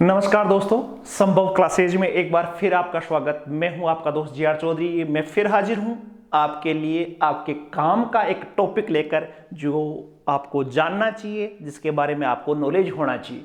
नमस्कार दोस्तों, संभव क्लासेज में एक बार फिर आपका स्वागत। मैं हूं आपका दोस्त जी.आर. चौधरी। मैं फिर हाजिर हूं आपके लिए आपके काम का एक टॉपिक लेकर जो आपको जानना चाहिए, जिसके बारे में आपको नॉलेज होना चाहिए।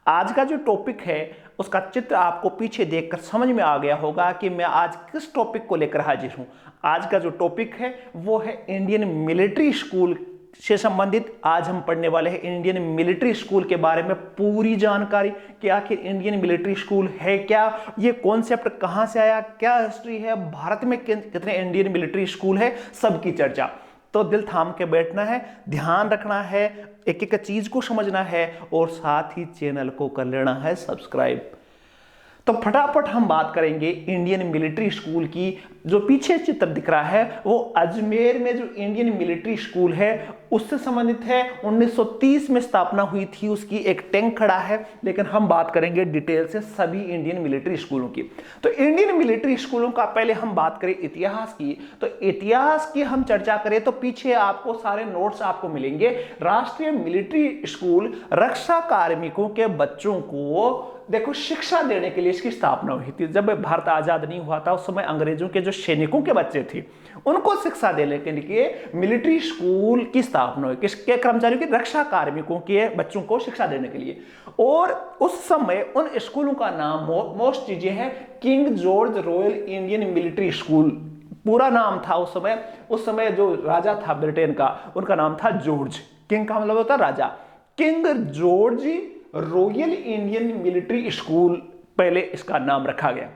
आज का जो टॉपिक है उसका चित्र आपको पीछे देखकर समझ में आ गया होगा कि मैं आज किस टॉपिक को लेकर हाजिर हूं। आज का जो टॉपिक है वो है इंडियन मिलिट्री स्कूल से संबंधित। आज हम पढ़ने वाले हैं इंडियन मिलिट्री स्कूल के बारे में पूरी जानकारी कि आखिर इंडियन मिलिट्री स्कूल है क्या, ये कॉन्सेप्ट कहां से आया, क्या हिस्ट्री है, भारत में कितने इंडियन मिलिट्री स्कूल है, सबकी चर्चा। तो दिल थाम के बैठना है, ध्यान रखना है, एक एक चीज को समझना है और साथ ही चैनल को कर लेना है सब्सक्राइब। तो फटाफट हम बात करेंगे इंडियन मिलिट्री स्कूल की। जो पीछे चित्र दिख रहा है वो अजमेर में जो इंडियन मिलिट्री स्कूल है उससे संबंधित है। 1930 में स्थापना हुई थी उसकी। एक टैंक खड़ा है, लेकिन हम बात करेंगे डिटेल से सभी इंडियन मिलिट्री स्कूलों की। तो इंडियन मिलिट्री स्कूलों का पहले हम बात करें इतिहास की। तो इतिहास की हम चर्चा करें तो पीछे आपको सारे नोट्स आपको मिलेंगे। राष्ट्रीय मिलिट्री स्कूल रक्षा कार्मिकों के बच्चों को देखो शिक्षा देने के लिए इसकी स्थापना हुई थी। जब भारत आजाद नहीं हुआ था उस समय अंग्रेजों के जो सैनिकों के बच्चे थे उनको शिक्षा देने के लिए मिलिट्री स्कूल की स्थापना हुई। किसके कर्मचारियों के? रक्षा कार्मिकों के बच्चों को शिक्षा देने के लिए। और उस समय उन स्कूलों का नाम मोस्ट चीजें हैं king George royal Indian military school पूरा नाम था उस समय जो राजा था ब्रिटेन का उनका नाम था जॉर्ज। किंग का मतलब होता राजा। King George royal Indian military school पहले इसका नाम रखा गया।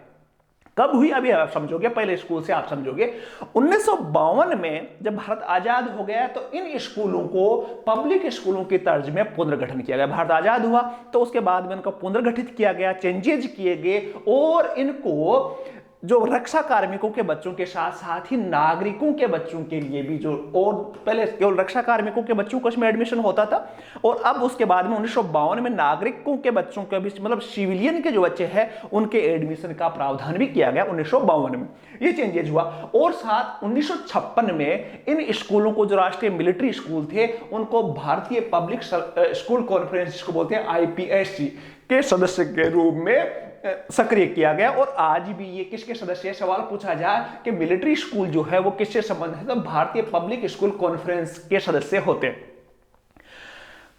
कब हुई अभी आप समझोगे, पहले स्कूल से आप समझोगे। 1952 में जब भारत आजाद हो गया तो इन स्कूलों को पब्लिक स्कूलों की तर्ज में पुनर्गठन किया गया। भारत आजाद हुआ तो उसके बाद में इनको पुनर्गठित किया गया, चेंजेज किए गए और इनको जो रक्षा कार्मिकों के बच्चों के साथ साथ ही नागरिकों के बच्चों के लिए भी जो, और पहले केवल रक्षा कार्मिकों के बच्चों को इसमें एडमिशन होता था और अब उसके बाद में 1952 में नागरिकों के बच्चों के भी, मतलब सिविलियन के जो बच्चे हैं उनके एडमिशन का प्रावधान भी किया गया 1952 में। ये चेंजेज हुआ। और साथ 1956 में इन स्कूलों को, जो राष्ट्रीय मिलिट्री स्कूल थे, उनको भारतीय पब्लिक स्कूल कॉन्फ्रेंस जिसको बोलते हैं IPSC के सदस्य के रूप में सक्रिय किया गया। और आज भी ये किसके सदस्य है? सवाल पूछा जाए कि मिलिट्री स्कूल जो है वो किससे संबंधित है, तो भारतीय पब्लिक स्कूल कॉन्फ्रेंस के सदस्य होते हैं।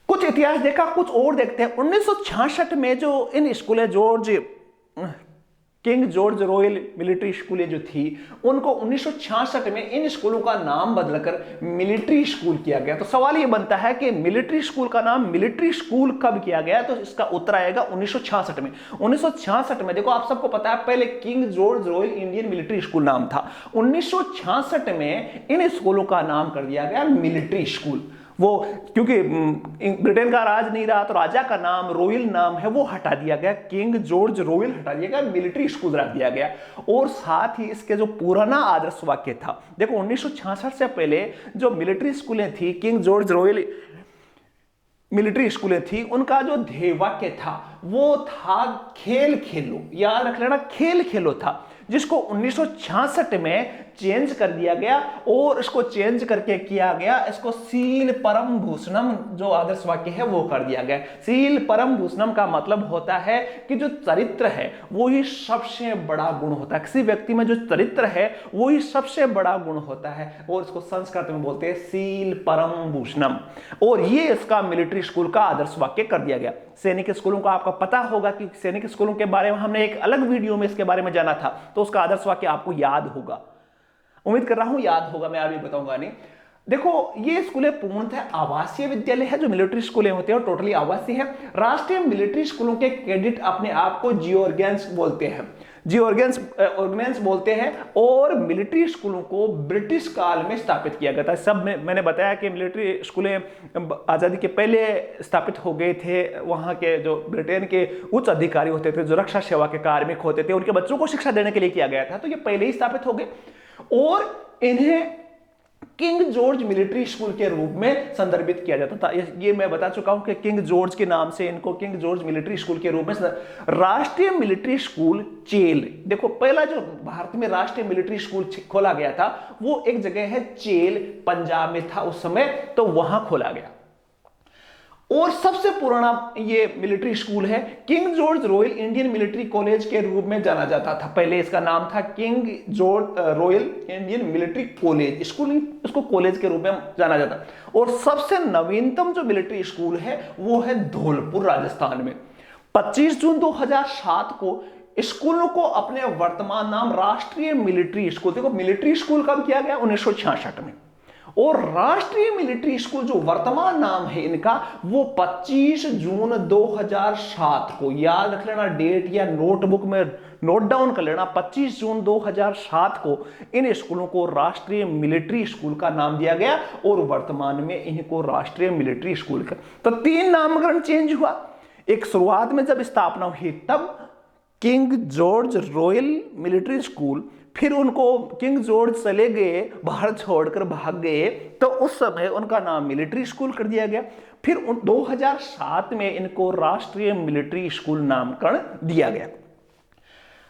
कुछ इतिहास देखा, कुछ और देखते हैं। 1966 में जो इन स्कूलें किंग जॉर्ज रॉयल मिलिट्री स्कूलें जो थी उनको 1966 में इन स्कूलों का नाम बदलकर मिलिट्री स्कूल किया गया। तो सवाल ये बनता है कि मिलिट्री स्कूल का नाम मिलिट्री स्कूल कब किया गया? तो इसका उत्तर आएगा 1966 में। 1966 में देखो, आप सबको पता है पहले king George royal Indian military school नाम था। 1966 में इन स्कूलों का नाम कर दिया गया मिलिट्री स्कूल। वो क्योंकि ब्रिटेन का राज नहीं रहा तो राजा का नाम, रॉयल नाम है, वो हटा दिया गया, किंग जॉर्ज रॉयल हटा दिया गया, मिलिट्री स्कूल रख दिया गया। और साथ ही इसके जो पुराना आदर्श वाक्य था, देखो 1966 से पहले जो मिलिट्री स्कूलें थी, किंग जॉर्ज रॉयल मिलिट्री स्कूलें थी, उनका जो ध्येय वाक्य था वो था खेल खेलो। याद रख लेना, खेल खेलो था, जिसको 1966 में चेंज कर दिया गया। और इसको चेंज करके किया गया, इसको सील परम भूषणम, जो आदर्श वाक्य है वो कर दिया गया। सील परम भूषणम का मतलब होता है कि जो चरित्र है वो ही सबसे बड़ा गुण होता है। किसी व्यक्ति में जो चरित्र है वो ही सबसे बड़ा गुण होता है, और इसको संस्कृत में बोलते हैं सील परम भूषणम। और ये इसका मिलिट्री स्कूल का आदर्श वाक्य कर दिया गया। सैनिक स्कूलों का आपको पता होगा कि सैनिक स्कूलों के बारे में हमने एक अलग वीडियो में इसके बारे में जाना था, तो उसका आदर्श वाक्य आपको याद होगा, उम्मीद कर रहा हूं याद होगा, मैं अभी बताऊंगा नहीं। देखो, ये स्कूलें पूर्णतः आवासीय विद्यालय है। जो मिलिट्री स्कूलें होते हैं टोटली आवासीय है। राष्ट्रीय मिलिट्री स्कूलों के कैडेट अपने आप को जियोर्गेन्स बोलते हैं, ऑर्गेनाइज बोलते हैं। और मिलिट्री स्कूलों को ब्रिटिश काल में स्थापित किया गया था। सब में मैंने बताया कि मिलिट्री स्कूलें आज़ादी के पहले स्थापित हो गए थे। वहाँ के जो ब्रिटेन के उच्च अधिकारी होते थे, जो रक्षा सेवा के कार्मिक होते थे, उनके बच्चों को शिक्षा देने के लिए किया गया था। तो ये पहले ही स्थापित हो गए और इन्हें किंग जॉर्ज मिलिट्री स्कूल के रूप में संदर्भित किया जाता था। ये मैं बता चुका हूं कि किंग जॉर्ज के नाम से इनको किंग जॉर्ज मिलिट्री स्कूल के रूप में। राष्ट्रीय मिलिट्री स्कूल चेल, देखो पहला जो भारत में राष्ट्रीय मिलिट्री स्कूल खोला गया था वो एक जगह है चेल, पंजाब में था उस समय, तो वहां खोला गया। और सबसे पुराना ये मिलिट्री स्कूल है king George royal Indian military college के रूप में जाना जाता था। पहले इसका नाम था king George royal Indian military college, school इसको कॉलेज के रूप में जाना जाता। और सबसे नवीनतम जो मिलिट्री स्कूल है वो है धौलपुर राजस्थान में। 25 जून 2007 को स्कूलों को अपने वर्तमान नाम राष्ट्रीय मिलिट्री स्कूल, देखो मिलिट्री स्कूल कब किया गया 1966 में, और राष्ट्रीय मिलिट्री स्कूल जो वर्तमान नाम है इनका वो 25 जून 2007 को, याद रख लेना डेट या नोटबुक में नोट डाउन कर लेना, 25 जून 2007 को इन स्कूलों को राष्ट्रीय मिलिट्री स्कूल का नाम दिया गया और वर्तमान में इनको राष्ट्रीय मिलिट्री स्कूल का। तो 3 नामकरण चेंज हुआ। एक शुरुआत में जब स्थापना हुई तब king George royal military school, फिर उनको किंग जॉर्ज चले गए, भारत छोड़कर भाग गए, तो उस समय उनका नाम मिलिट्री स्कूल कर दिया गया। फिर 2007 में इनको राष्ट्रीय मिलिट्री स्कूल नामकरण दिया गया।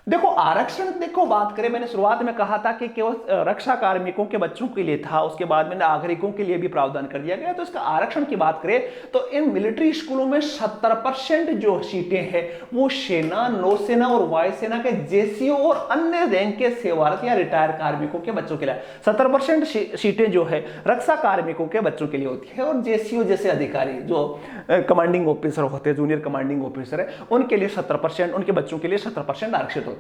देखो आरक्षण, देखो बात करें, मैंने शुरुआत में कहा था कि केवल रक्षा कार्मिकों के बच्चों के लिए था, उसके बाद में नागरिकों के लिए भी प्रावधान कर दिया गया। तो इसका आरक्षण की बात करें तो इन मिलिट्री स्कूलों में 70% जो सीटें हैं वो सेना, नौसेना और वायुसेना के जेसीओ और अन्य रैंक के सेवारत या रिटायर कार्मिकों के बच्चों के लिए। 70% सीटें जो है रक्षा कार्मिकों के बच्चों के लिए होती है, और जेसीओ जैसे अधिकारी जो कमांडिंग ऑफिसर होते हैं, जूनियर कमांडिंग ऑफिसर है, उनके लिए 70%, उनके बच्चों के लिए 70% आरक्षित होती।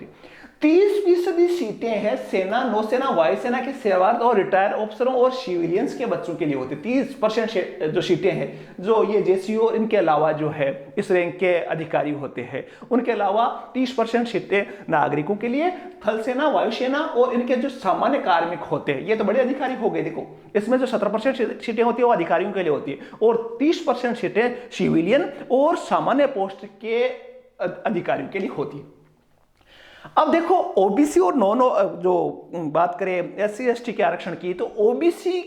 30% सीटें हैं सेना, नौसेना, वायुसेना के सेवारत और रिटायर ऑफिसरों और सिविलियंस के बच्चों के लिए होती है। 30% जो सीटें हैं जो ये जेसीओ और इनके अलावा जो है इस रैंक के अधिकारी होते हैं, उनके अलावा 30% सीटें नागरिकों के लिए, थल सेना, वायुसेना और इनके जो सामान्य कार्मिक होते हैं, ये तो बड़े अधिकारी हो गए। देखो इसमें जो 70% सीटें होती है वो अधिकारियों के लिए होती है, और 30% सीटें सिविलियन और सामान्य पोस्ट के अधिकारियों के लिए होती है। अब देखो ओबीसी और नॉन, जो बात करें एससी एसटी के आरक्षण की, तो ओबीसी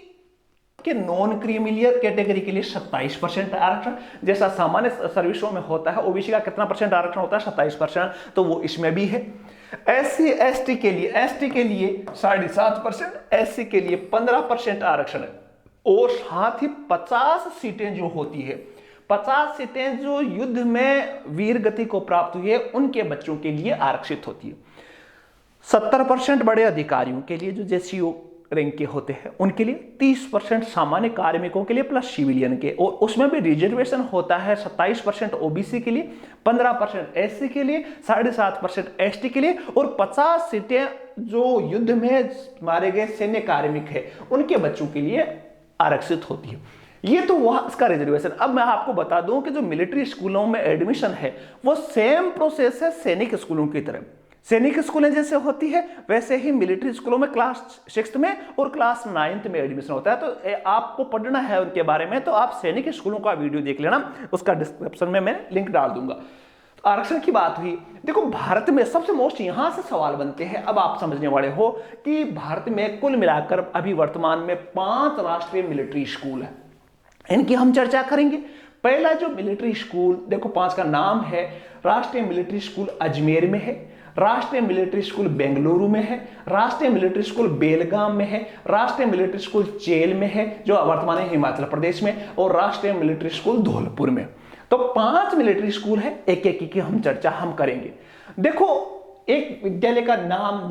के नॉन क्रीमिलियर कैटेगरी के लिए 27% आरक्षण, जैसा सामान्य सर्विसों में होता है। ओबीसी का कितना परसेंट आरक्षण होता है 27%, तो वो इसमें भी है। एससी एसटी के लिए 7.5%, एससी के लिए 15% आरक्षण है, और साथ ही 50 सीटें जो होती है, 50 सीटें जो युद्ध में वीर गति को प्राप्त हुई है उनके बच्चों के लिए आरक्षित होती है। 70% बड़े अधिकारियों के लिए जो जेसीओ रैंक के होते हैं उनके लिए, 30% सामान्य कार्मिकों के लिए प्लस सिविलियन के, और उसमें भी रिजर्वेशन होता है 27% ओबीसी के लिए, 15% एससी के लिए, 7.5% एसटी के लिए, और 50 सीटें जो युद्ध में मारे गए सैन्य कार्मिक है उनके बच्चों के लिए आरक्षित होती है। ये तो वह इसका रिजर्वेशन। अब मैं आपको बता दूं कि जो मिलिट्री स्कूलों में एडमिशन है वो सेम प्रोसेस है सैनिक स्कूलों की तरह। सैनिक स्कूलें जैसे होती है वैसे ही मिलिट्री स्कूलों में क्लास 6 में और क्लास 9 में एडमिशन होता है। तो आपको पढ़ना है उनके बारे में तो आप सैनिक स्कूलों का वीडियो देख लेना, उसका डिस्क्रिप्शन में मैं लिंक डाल दूंगा। आरक्षण की बात हुई, देखो भारत में सबसे मोस्ट यहां से सवाल बनते हैं, अब आप समझने वाले हो कि भारत में कुल मिलाकर अभी वर्तमान में 5 राष्ट्रीय मिलिट्री स्कूल है, इनकी हम चर्चा करेंगे। पहला जो मिलिट्री स्कूल, देखो 5 का नाम है, राष्ट्रीय मिलिट्री स्कूल अजमेर में है, राष्ट्रीय मिलिट्री स्कूल बेंगलुरु में है, राष्ट्रीय मिलिट्री स्कूल बेलगाम में है, राष्ट्रीय मिलिट्री स्कूल चेल में है जो वर्तमान है हिमाचल प्रदेश में, और राष्ट्रीय मिलिट्री स्कूल धौलपुर में। तो 5 मिलिट्री स्कूल है, एक एक की हम चर्चा हम करेंगे। देखो एक विद्यालय का नाम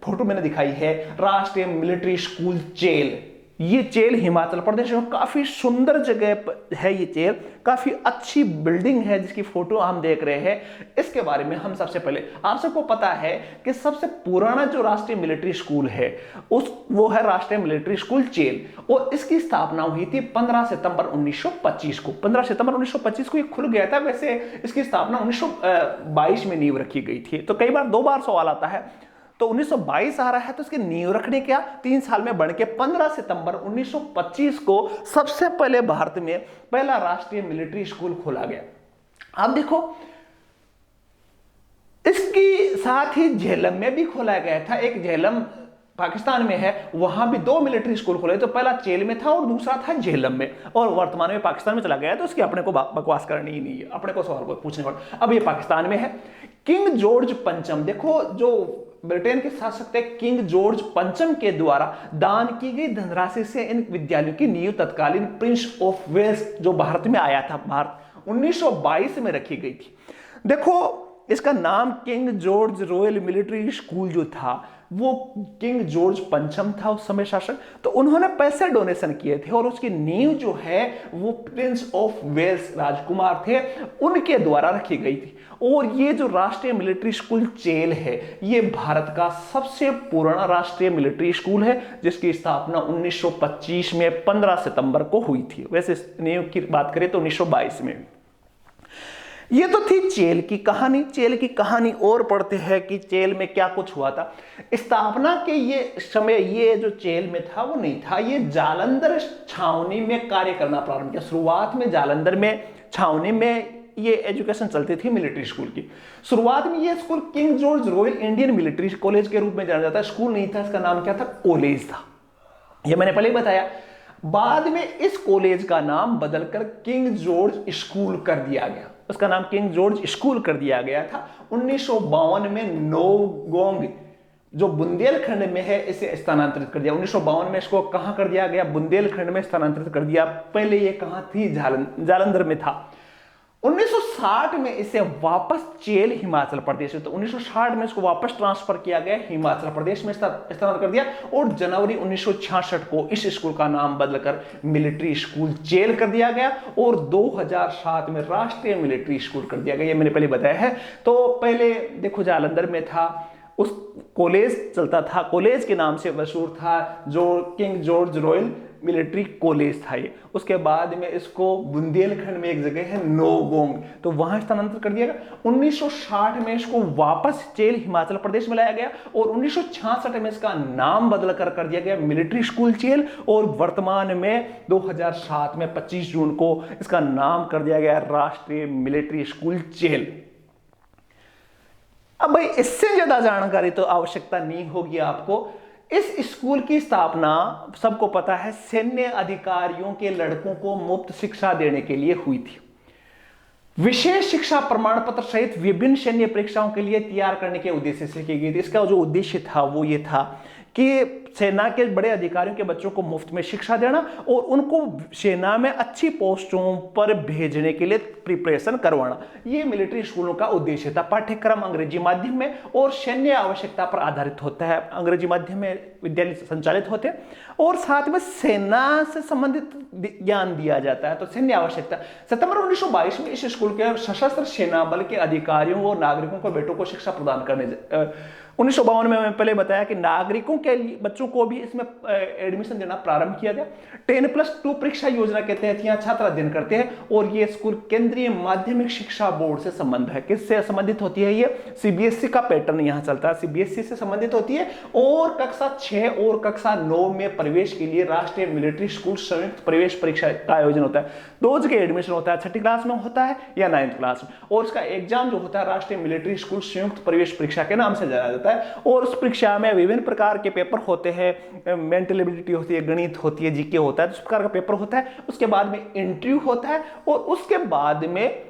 फोटो मैंने दिखाई है, राष्ट्रीय मिलिट्री स्कूल चेल। ये चेल हिमाचल प्रदेश में काफी सुंदर जगह है, ये चेल काफी अच्छी बिल्डिंग है जिसकी फोटो हम देख रहे हैं। इसके बारे में हम सबसे पहले, आप सबको पता है कि सबसे पुराना जो राष्ट्रीय मिलिट्री स्कूल है वो है राष्ट्रीय मिलिट्री स्कूल चेल, और इसकी स्थापना हुई थी 15 सितंबर 1925 को। 15 सितंबर 1925 को ये खुल गया था, वैसे इसकी स्थापना 1922 में नींव रखी गई थी। तो कई बार 2 बार सवाल आता है, तो 1922 आ रहा है तो इसकी नींव रखने क्या 3 साल में बढ़ के 15 सितंबर 1925 को सबसे पहले भारत में पहला राष्ट्रीय मिलिट्री स्कूल खोला गया। अब देखो इसकी साथ ही झेलम में भी खोला गया था, एक झेलम पाकिस्तान में है, वहां भी 2 मिलिट्री स्कूल खोले, तो पहला चेल में था और दूसरा था झेलम में, और वर्तमान में पाकिस्तान में चला गया है, तो उसकी अपने को बकवास करनी ही नहीं है, अपने को सवाल पूछने वाला। अब ये पाकिस्तान में है। किंग जॉर्ज पंचम, देखो जो ब्रिटेन के शासक थे किंग जॉर्ज पंचम के द्वारा दान की गई धनराशि से इन विद्यालयों की नींव तत्कालीन प्रिंस ऑफ वेल्स जो भारत में आया था, भारत 1922 में रखी गई थी। देखो इसका नाम king George royal military school जो था वो किंग जॉर्ज पंचम था उस समय शासक, तो उन्होंने पैसे डोनेशन किए थे और उसकी नींव जो है वो प्रिंस ऑफ वेल्स राजकुमार थे उनके द्वारा रखी गई थी। और ये जो राष्ट्रीय मिलिट्री स्कूल चेल है ये भारत का सबसे पुराना राष्ट्रीय मिलिट्री स्कूल है जिसकी स्थापना 1925 में 15 सितंबर को हुई थी। वैसे नींव की बात करें तो 1922 में। ये तो थी चेल की कहानी। चेल की कहानी और पढ़ते हैं कि चेल में क्या कुछ हुआ था। स्थापना के ये समय ये जो चेल में था वो नहीं था, ये जालंधर छावनी में कार्य करना प्रारंभ किया। शुरुआत में जालंधर में छावनी में ये एजुकेशन चलती थी मिलिट्री स्कूल की। शुरुआत में ये school king George royal Indian military college के रूप में जाना जाता है। स्कूल नहीं था, इसका नाम क्या था, कॉलेज था, ये मैंने पहले ही बताया। बाद में इस कॉलेज का नाम बदलकर किंग जॉर्ज स्कूल कर दिया गया, उसका नाम किंग जॉर्ज स्कूल कर दिया गया था। 1952 में नौगोंग जो बुंदेलखंड में है इसे स्थानांतरित कर दिया। 1952 में इसको कहां कर दिया गया, बुंदेलखंड में स्थानांतरित कर दिया। पहले ये कहां थी, जालंधर में था। 1960 में इसे वापस चेल हिमाचल प्रदेश में, तो 1960 में इसको वापस ट्रांसफर किया गया, हिमाचल प्रदेश में स्थानांतरित कर दिया। और जनवरी 1966 को इस स्कूल का नाम बदलकर मिलिट्री स्कूल चेल कर दिया गया और 2007 में राष्ट्रीय मिलिट्री स्कूल कर दिया गया। ये मैंने पहले बताया है। तो पहले देखो जालंधर में था, उस कॉलेज चलता था, कॉलेज के नाम से मशहूर था जो king George royal military college था ये। उसके बाद में इसको बुंदेलखंड में एक जगह है नौगोंग, तो वहां स्थानांतरित कर दिया गया। 1960 में इसको वापस चेल हिमाचल प्रदेश में लाया गया और 1966 में इसका नाम बदल कर दिया गया मिलिट्री स्कूल चेल। और वर्तमान में 2007 में 25 जून को इसका नाम कर दिया गया राष्ट्रीय मिलिट्री स्कूल चेल। अब भाई इससे ज्यादा जानकारी तो आवश्यकता नहीं होगी आपको। इस स्कूल की स्थापना सबको पता है सैन्य अधिकारियों के लड़कों को मुफ्त शिक्षा देने के लिए हुई थी। विशेष शिक्षा प्रमाण पत्र सहित विभिन्न सैन्य परीक्षाओं के लिए तैयार करने के उद्देश्य से की गई थी। इसका जो उद्देश्य था वो ये था कि सेना के बड़े अधिकारियों के बच्चों को मुफ्त में शिक्षा देना और उनको सेना में अच्छी पोस्टों पर भेजने के लिए प्रिपरेशन करवाना, ये मिलिट्री स्कूलों का उद्देश्य था। पाठ्यक्रम अंग्रेजी माध्यम में और सैन्य आवश्यकता पर आधारित होता है। अंग्रेजी माध्यम में विद्यालय संचालित होते हैं और साथ में सेना से संबंधित ज्ञान दिया जाता है। तो सैन्य आवश्यकता, सितंबर 1922 में इस स्कूल के सशस्त्र सेना बल के अधिकारियों और नागरिकों को बेटों को शिक्षा प्रदान करने 1952 में मैं पहले बताया कि नागरिकों के लिए बच्चों को भी इसमें एडमिशन देना प्रारंभ किया गया। 10+2 परीक्षा योजना के तहत यहाँ छात्र अध्ययन करते हैं और ये स्कूल केंद्रीय माध्यमिक शिक्षा बोर्ड से संबंध है। किससे संबंधित होती है ये, सीबीएसई का पैटर्न यहाँ चलता है, सीबीएसई से संबंधित होती है। और कक्षा 6 और कक्षा 9 में प्रवेश के लिए राष्ट्रीय मिलिट्री स्कूल संयुक्त प्रवेश परीक्षा का आयोजन होता है। 2 जगह एडमिशन होता है, 6ठी क्लास में होता है या 9th क्लास में, और इसका एग्जाम जो होता है राष्ट्रीय मिलिट्री स्कूल संयुक्त प्रवेश परीक्षा के नाम से जाना जाता है। और उस परीक्षा में विभिन्न प्रकार के पेपर होते हैं, मेंटल एबिलिटी होती है, गणित होती है, जीके होता है, इस प्रकार का पेपर होता है। उसके बाद में इंटरव्यू होता है और उसके बाद में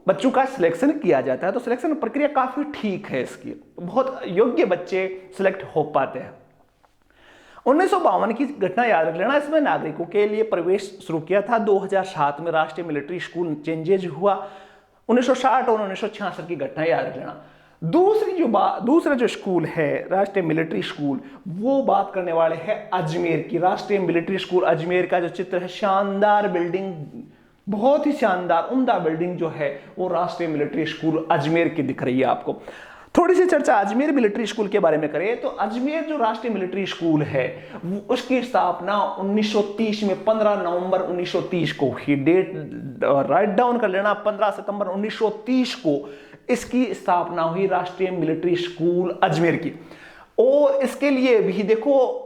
बच्चों का सिलेक्शन किया जाता है। तो सिलेक्शन प्रक्रिया काफी ठीक है इसकी, बहुत योग्य बच्चे सिलेक्ट हो पाते हैं। 1952 की घटना याद रख लेना, इसमें नागरिकों के लिए प्रवेश शुरू किया था। 2007 में राष्ट्रीय मिलिट्री स्कूल चेंजेज हुआ। 1960 और 1966 की घटना याद रख लेना। दूसरा जो स्कूल है राष्ट्रीय मिलिट्री स्कूल, वो बात करने वाले हैं अजमेर की। राष्ट्रीय मिलिट्री स्कूल अजमेर का जो चित्र है, शानदार बिल्डिंग, बहुत ही शानदार उम्दा बिल्डिंग जो है वो राष्ट्रीय मिलिट्री स्कूल अजमेर की दिख रही है आपको। थोड़ी सी चर्चा अजमेर मिलिट्री स्कूल के बारे में करें तो अजमेर जो राष्ट्रीय मिलिट्री स्कूल है उसकी स्थापना 1930 में 15 नवंबर 1930 को ही, डेट राइट डाउन कर लेना, 15 सितंबर 1930 को इसकी स्थापना हुई राष्ट्रीय मिलिट्री स्कूल अजमेर की। और इसके लिए भी देखो,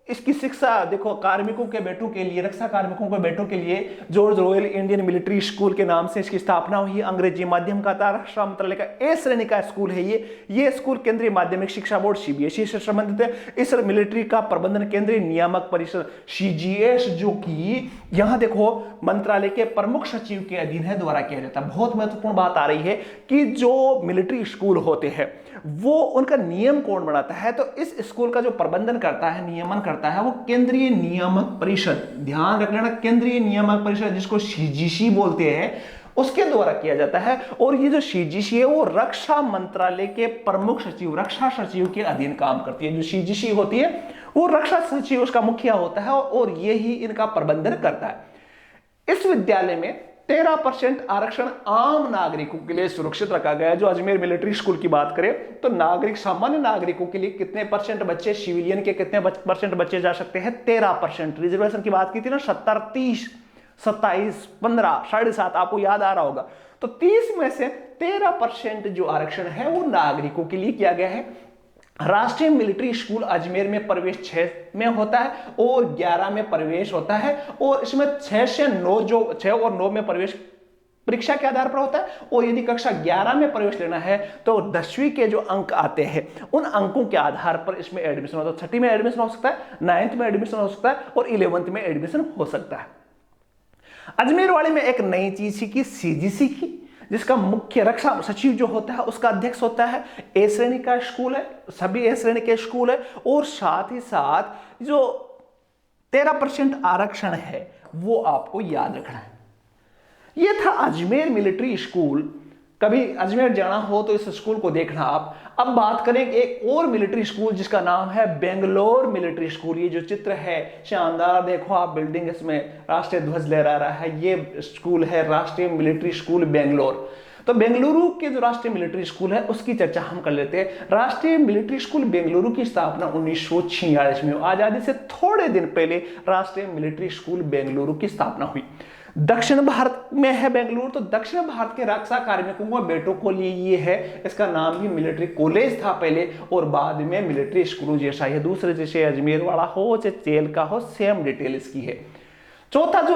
इसकी शिक्षा देखो कार्मिकों के बेटों के लिए, रक्षा कार्मिकों के बेटों के लिए George royal Indian military school के नाम से इसकी स्थापना हुई। अंग्रेजी माध्यम का था, रक्षा मंत्रालय का ए श्रेणी का स्कूल है ये स्कूल केंद्रीय माध्यमिक शिक्षा बोर्ड सीबीएसई से संबंधित है। इस मिलिट्री का प्रबंधन केंद्रीय नियामक परिषद सीजीएस जो कि यहां देखो मंत्रालय के प्रमुख सचिव के अधीन है द्वारा किया जाता है। बहुत महत्वपूर्ण बात आ रही है कि जो मिलिट्री स्कूल होते हैं वो उनका नियम कौन बनाता है, तो इस स्कूल का जो प्रबंधन करता है, नियमन करता है, वो केंद्रीय नियामक परिषद, ध्यान रख लेना, केंद्रीय नियामक परिषद जिसको सीजीसी बोलते हैं, उसके द्वारा किया जाता है। और ये जो सीजीसी है वो रक्षा मंत्रालय के प्रमुख सचिव, रक्षा सचिव के अधीन काम करती है। जो सीजीसी होती है वो रक्षा सचिव उसका मुखिया होता है और यही इनका प्रबंधन करता है। इस विद्यालय में 13% आरक्षण आम नागरिकों के लिए सुरक्षित रखा गया है। जो अजमेर मिलिट्री स्कूल की बात करें तो नागरिक, सामान्य नागरिकों के लिए कितने परसेंट बच्चे, सिविलियन के कितने परसेंट बच्चे जा सकते हैं, 13%। रिजर्वेशन की बात की थी ना, 70, 30, 27, 15, 7.5, आपको याद आ रहा होगा। तो 30 में से 13% जो आरक्षण है वो नागरिकों के लिए किया गया है। राष्ट्रीय मिलिट्री स्कूल अजमेर में प्रवेश 6 में होता है और 11 में प्रवेश होता है, और इसमें 6 से 9, जो 6 और 9 में प्रवेश परीक्षा के आधार पर होता है। और यदि कक्षा 11 में प्रवेश लेना है तो 10वीं के जो अंक आते हैं उन अंकों के आधार पर इसमें एडमिशन होता है। 6ठी में एडमिशन हो सकता है, 9th में एडमिशन हो सकता है और 11th में एडमिशन हो सकता है। अजमेर वाले में एक नई चीज की सीजीसी की, जिसका मुख्य रक्षा सचिव जो होता है उसका अध्यक्ष होता है। ए श्रेणी का स्कूल है, सभी ए श्रेणी के स्कूल है, और साथ ही साथ जो 13% आरक्षण है वो आपको याद रखना है। यह था अजमेर मिलिट्री स्कूल। कभी अजमेर जाना हो तो इस स्कूल को देखना आप। अब बात करें एक और मिलिट्री स्कूल जिसका नाम है बेंगलोर मिलिट्री स्कूल। ये जो चित्र है शानदार, देखो आप, बिल्डिंग, इसमें राष्ट्रीय ध्वज लहरा रहा है, ये स्कूल है राष्ट्रीय मिलिट्री स्कूल बेंगलोर। तो बेंगलुरु के जो राष्ट्रीय मिलिट्री स्कूल है उसकी चर्चा हम कर लेते हैं। राष्ट्रीय मिलिट्री स्कूल बेंगलुरु की स्थापना 1946 में, आजादी से थोड़े दिन पहले राष्ट्रीय मिलिट्री स्कूल बेंगलुरु की स्थापना हुई। दक्षिण भारत में है बेंगलुरु, तो दक्षिण भारत के रक्षा कार्मिकों व बेटों को लिए ये है। इसका नाम भी मिलिट्री कॉलेज था पहले, और बाद में मिलिट्री स्कूल जैसा है, दूसरे जैसे अजमेर वाला हो चाहे चेल का हो, सेम डिटेल इसकी है। चौथा जो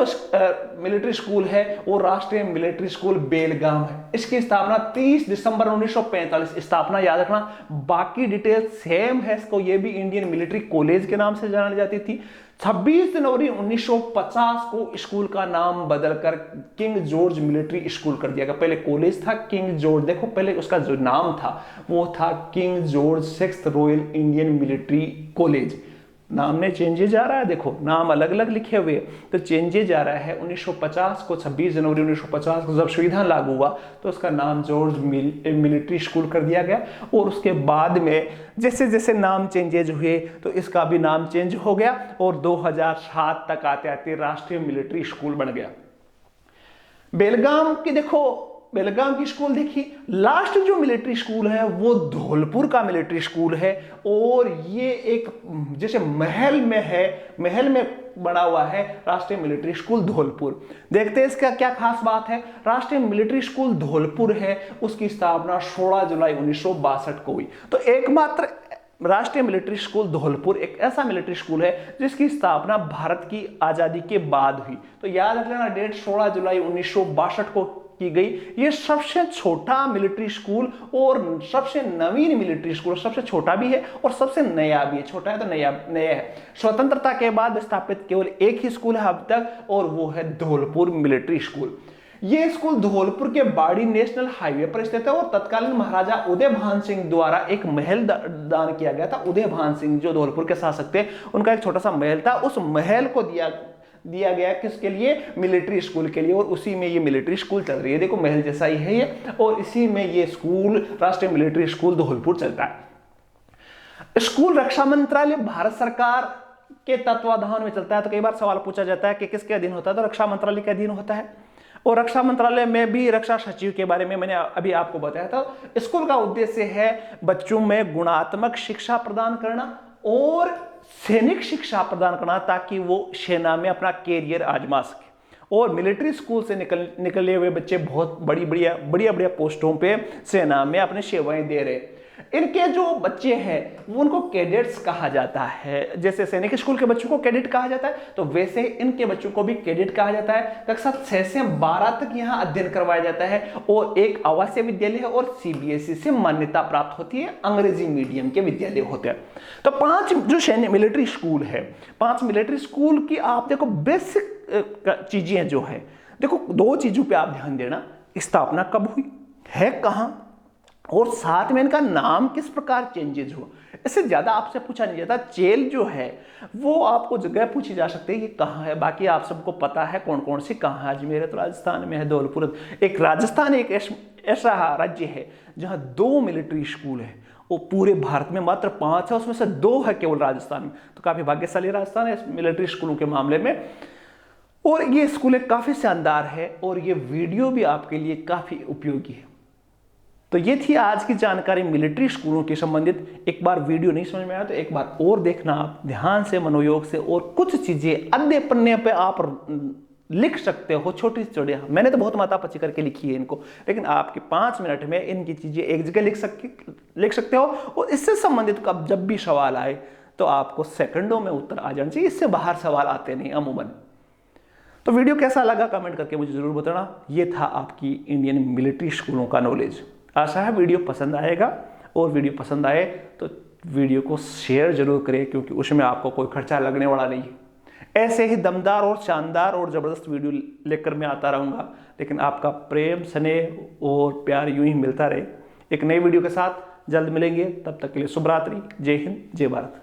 मिलिट्री स्कूल है वो राष्ट्रीय मिलिट्री स्कूल बेलगाम है। इसकी स्थापना 30 दिसंबर 1945, स्थापना याद रखना, बाकी डिटेल सेम है। इसको ये भी इंडियन मिलिट्री कॉलेज के नाम से जानी जाती थी। 26 जनवरी 1950 को स्कूल का नाम बदलकर किंग जॉर्ज मिलिट्री स्कूल कर दिया गया। पहले कॉलेज था किंग जॉर्ज, देखो पहले उसका जो नाम था वो था king George 6th royal Indian military college. नाम में चेंजेज आ रहा है, देखो नाम अलग अलग लिखे हुए, तो चेंजेज आ रहा है। 1950 को, 26 जनवरी 1950 को जब संविधान लागू हुआ तो उसका नाम जॉर्ज मिलिट्री स्कूल कर दिया गया, और उसके बाद में जैसे जैसे नाम चेंजेज हुए तो इसका भी नाम चेंज हो गया, और 2007 तक आते आते राष्ट्रीय मिलिट्री स्कूल बन गया। बेलगाम की देखो, बेलगाम की स्कूल देखिए। लास्ट जो मिलिट्री स्कूल है वो धौलपुर का मिलिट्री स्कूल है, और ये एक जैसे महल में है, महल में बना हुआ है राष्ट्रीय मिलिट्री स्कूल धौलपुर। देखते हैं इसका क्या खास बात है। राष्ट्रीय मिलिट्री स्कूल धौलपुर है, उसकी स्थापना 16 जुलाई 1962 को हुई। तो एकमात्र राष्ट्रीय मिलिट्री स्कूल धौलपुर एक ऐसा मिलिट्री स्कूल है जिसकी स्थापना भारत की आजादी के बाद हुई। तो याद रख लेना डेट, 16 जुलाई 1962 को की गई। ये सबसे छोटा मिलिट्री स्कूल और सबसे नवीन मिलिट्री स्कूल, सबसे छोटा भी है और सबसे नया भी है। छोटा है तो नया है। स्वतंत्रता के बाद स्थापित केवल एक ही स्कूल है अब तक, और वो है धौलपुर मिलिट्री स्कूल। ये स्कूल धौलपुर के बाड़ी नेशनल हाईवे पर स्थित है, और तत्कालीन महाराजा उदय भान सिंह द्वारा एक महल दान किया गया था। उदय भान सिंह जो धौलपुर के शासक थे, उनका एक छोटा सा महल था, उस महल को दिया गया किसके लिए, मिलिट्री स्कूल के लिए, और उसी में ये मिलिट्री स्कूल चल रही है। देखो महल जैसा ही है ये, और इसी में ये स्कूल राष्ट्रीय मिलिट्री स्कूल धौलपुर चलता है। स्कूल रक्षा मंत्रालय भारत सरकार के तत्वाधान में चलता है। तो कई बार सवाल पूछा जाता है कि किसके अधीन होता है, तो रक्षा मंत्रालय के अधीन होता है। और रक्षा मंत्रालय में भी रक्षा सचिव के बारे में मैंने अभी आपको बताया था। स्कूल का उद्देश्य है बच्चों में गुणात्मक शिक्षा प्रदान करना और सैनिक शिक्षा प्रदान करना, ताकि वो सेना में अपना कैरियर आजमा सके। और मिलिट्री स्कूल से निकले हुए बच्चे बहुत बढ़िया पोस्टों पे सेना में अपनी सेवाएं दे रहे। इनके जो बच्चे हैं वो उनको कैडेट्स कहा जाता है। जैसे सैनिक स्कूल के बच्चों को कैडेट कहा जाता है, तो वैसे इनके बच्चों को भी कैडेट कहा जाता है। कक्षा 6 से 12 तक यहाँ अध्ययन करवाया जाता है और एक आवासीय विद्यालय है और सीबीएसई से मान्यता प्राप्त होती है, अंग्रेजी मीडियम के विद्यालय होते हैं। तो 5 जो सैन्य मिलिट्री स्कूल है, 5 मिलिट्री स्कूल की आप देखो बेसिक चीजें जो है, देखो 2 चीजों पे आप ध्यान देना, स्थापना कब हुई है, कहां, और साथ में इनका नाम किस प्रकार चेंजेज हुआ। इससे ज्यादा आपसे पूछा नहीं जाता। चेल जो है वो आपको जगह पूछी जा सकती है, ये कहाँ है, बाकी आप सबको पता है कौन कौन सी कहाँ है। अजमेर है तो राजस्थान में है, धौलपुर। एक राजस्थान एक ऐसा राज्य है जहाँ 2 मिलिट्री स्कूल है, वो पूरे भारत में मात्र 5 है, उसमें से 2 है केवल राजस्थान में। तो काफी भाग्यशाली राजस्थान है मिलिट्री स्कूलों के मामले में। और ये स्कूल काफी शानदार है और ये वीडियो भी आपके लिए काफी उपयोगी है। तो ये थी आज की जानकारी मिलिट्री स्कूलों के संबंधित। एक बार वीडियो नहीं समझ में आया तो एक बार और देखना आप ध्यान से, मनोयोग से, और कुछ चीजें आधे पन्ने पे आप लिख सकते हो, छोटी छोटी। मैंने तो बहुत मातापची करके लिखी है इनको, लेकिन आपके 5 मिनट में इनकी चीजें एक जगह लिख सकते हो। और इससे संबंधित कब जब भी सवाल आए तो आपको सेकंडों में उत्तर आ जाना चाहिए, इससे बाहर सवाल आते नहीं अमूमन। तो वीडियो कैसा लगा कमेंट करके मुझे जरूर बताना। ये था आपकी इंडियन मिलिट्री स्कूलों का नॉलेज। आशा है वीडियो पसंद आएगा, और वीडियो पसंद आए तो वीडियो को शेयर जरूर करें, क्योंकि उसमें आपको कोई खर्चा लगने वाला नहीं है। ऐसे ही दमदार और शानदार और ज़बरदस्त वीडियो लेकर मैं आता रहूँगा, लेकिन आपका प्रेम, स्नेह और प्यार यूं ही मिलता रहे। एक नई वीडियो के साथ जल्द मिलेंगे, तब तक के लिए शुभ रात्रि, जय हिंद, जय भारत।